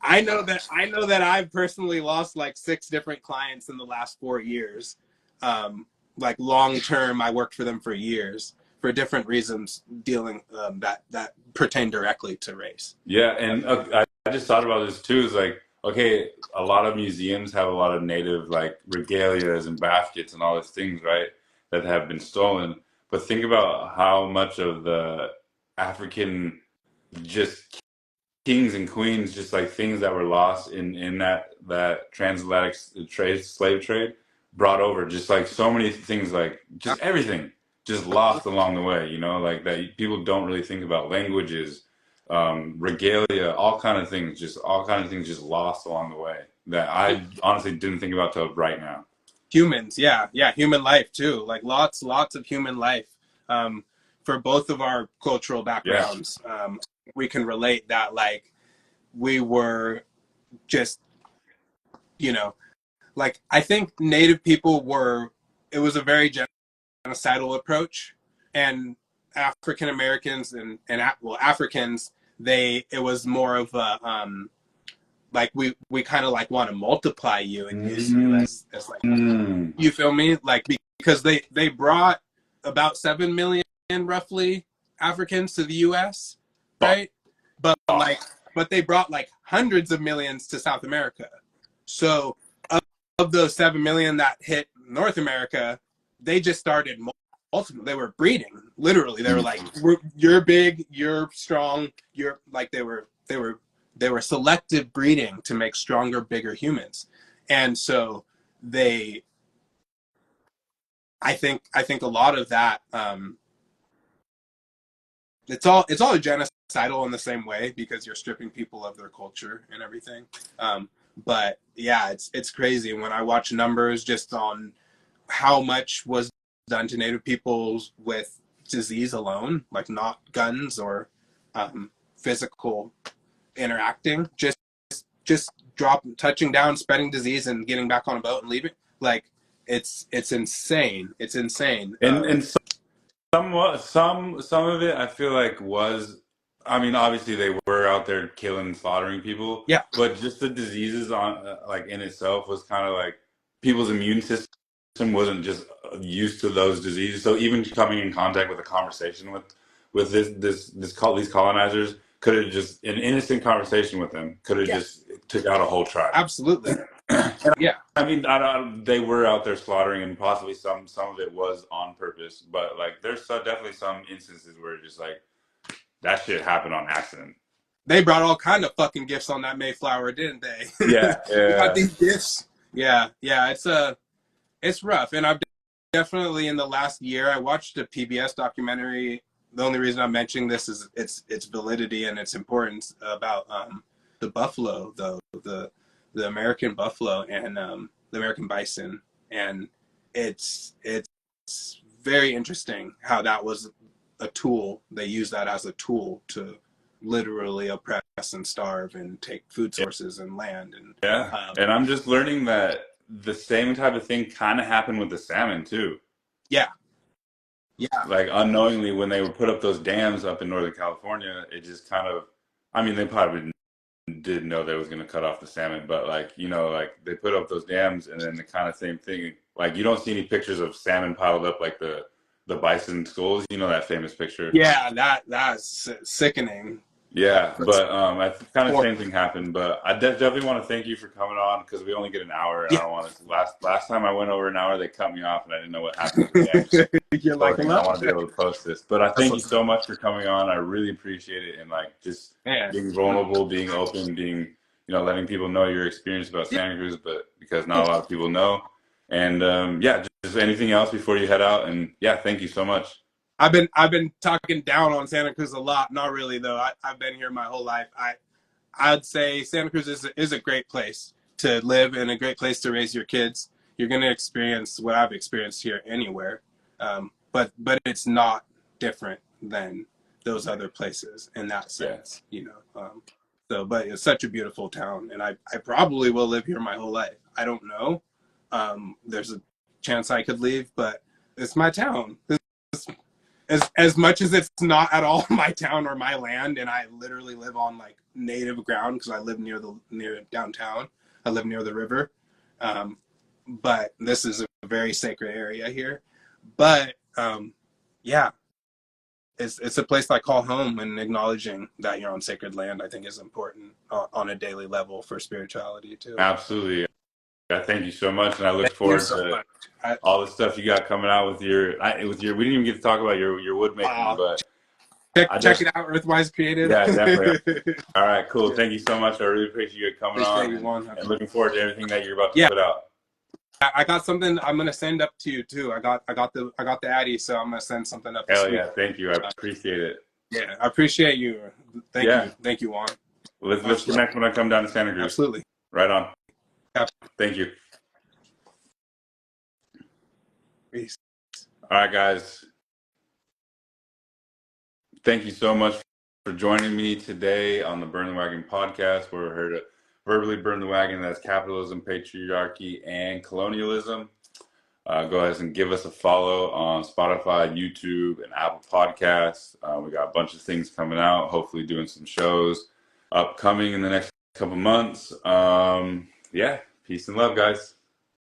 B: I know that I've personally lost like 6 different clients in the last 4 years. Like long term, I worked for them for years for different reasons, dealing that pertain directly to race.
A: Yeah, and I just thought about this too. Is like, okay, a lot of museums have a lot of native like regalias and baskets and all these things, right, that have been stolen. But think about how much of the African just kings and queens, just like things that were lost in that transatlantic slave trade, brought over. Just like so many things, like just everything just lost along the way, you know, like that people don't really think about. Languages, regalia, all kind of things just lost along the way that I honestly didn't think about till right now.
B: Humans, human life too, like lots of human life. For both of our cultural backgrounds, we can relate that like we were just, you know, like I think Native people it was a very genocidal approach, and African Americans and Africans, it was more of a like we kind of like want to multiply you and use you as like you feel me, like because they brought about 7 million roughly Africans to the US, right? But they brought like hundreds of millions to South America. So of those 7 million that hit North America, they just started multiple. They were breeding, literally. They were like, you're big, you're strong, you're like they were selective breeding to make stronger, bigger humans. And so I think a lot of that it's all genocidal in the same way, because you're stripping people of their culture and everything. But yeah, it's crazy when I watch numbers just on how much was done to Native peoples with disease alone, like not guns or physical interacting, just touching down, spreading disease and getting back on a boat and leaving. Like it's insane. It's insane.
A: And Somewhat, some of it I feel like was, I mean, obviously they were out there killing and slaughtering people,
B: Yeah,
A: but just the diseases on like in itself was kind of like people's immune system wasn't just used to those diseases. So even coming in contact with a conversation with these colonizers could have just an innocent conversation with them could have
B: yeah,
A: just took out a whole tribe.
B: absolutely. Yeah,
A: I mean, they were out there slaughtering, and possibly some of it was on purpose. But like, there's definitely some instances where just like that shit happened on accident.
B: they brought all kind of fucking gifts on that Mayflower, didn't they?
A: Yeah,
B: We got
A: yeah,
B: these gifts. Yeah, yeah, it's rough, and I've definitely in the last year I watched a PBS documentary. The only reason I'm mentioning this is its validity and its importance about the buffalo, though the American buffalo and the American bison, and it's very interesting how that was a tool. They use that as a tool to literally oppress and starve and take food sources and land and
A: yeah. And I'm just learning that the same type of thing kind of happened with the salmon too.
B: yeah, yeah,
A: Like unknowingly, when they would put up those dams up in Northern California, it just kind of, I mean, they probably didn't know they was going to cut off the salmon, but like, you know, like they put up those dams and then the kind of same thing, like you don't see any pictures of salmon piled up like the bison skulls, you know, that famous picture.
B: yeah. That's sickening.
A: Yeah,
B: That's
A: but I kind of same
B: horrible.
A: thing happened. But I definitely want to thank you for coming on because we only get an hour, and I
B: Yeah,
A: don't want to. Last time I went over an hour, they cut me off, and I didn't know what happened at the end.
B: you're like,
A: But I
B: well,
A: want to be able to post this. But I
B: that's
A: thank you
B: what's
A: so much for coming on. I really appreciate it, and like just
B: man.
A: being vulnerable, being open, being letting people know your experience about
B: Yeah,
A: Santa Cruz, but because not a lot of people know. And yeah, just anything else before you head out. And yeah, thank you so much.
B: I've been talking down on Santa Cruz a lot. Not really though. I've been here my whole life. I'd say Santa Cruz is a great place to live and a great place to raise your kids. You're going to experience what I've experienced here anywhere, but it's not different than those other places in that
A: Yeah,
B: sense, So, but it's such a beautiful town, and I probably will live here my whole life. I don't know. There's a chance I could leave, but it's my town. As much as it's not at all my town or my land, and I literally live on like native ground because I live near downtown. I live near the river, but this is a very sacred area here. But yeah, it's a place I call home, and acknowledging that you're on sacred land, I think, is important on a daily level for spirituality too.
A: absolutely. I thank you so much, and I look
B: Thank you
A: forward
B: so
A: to
B: much. I,
A: all the stuff you got coming out with your. We didn't even get to talk about your wood making,
B: uh,
A: but
B: check
A: I
B: check
A: just
B: it out, Earthwise Creative.
A: yeah, definitely. All right, cool.
B: Yeah,
A: Thank you so much. I really appreciate you coming
B: appreciate
A: on
B: you, Juan.
A: and looking forward to everything that you're about to
B: Yeah.
A: put out.
B: I got something I'm gonna send up to you too. I got the Addy, so I'm gonna send something up this
A: Hell
B: week.
A: yeah, thank you. I appreciate it.
B: Yeah, I appreciate you.
A: Yeah,
B: Thank you, Juan.
A: let's
B: Much love.
A: connect when I come down to Santa Cruz.
B: Absolutely.
A: Right on.
B: Yeah.
A: Thank you.
B: Peace.
A: All right, guys. Thank you so much for joining me today on the Burn the Wagon podcast, where we're here to verbally burn the wagon. That's capitalism, patriarchy, and colonialism. Go ahead and give us a follow on Spotify, YouTube, and Apple Podcasts. We got a bunch of things coming out, hopefully doing some shows upcoming in the next couple months. Yeah, peace and love, guys.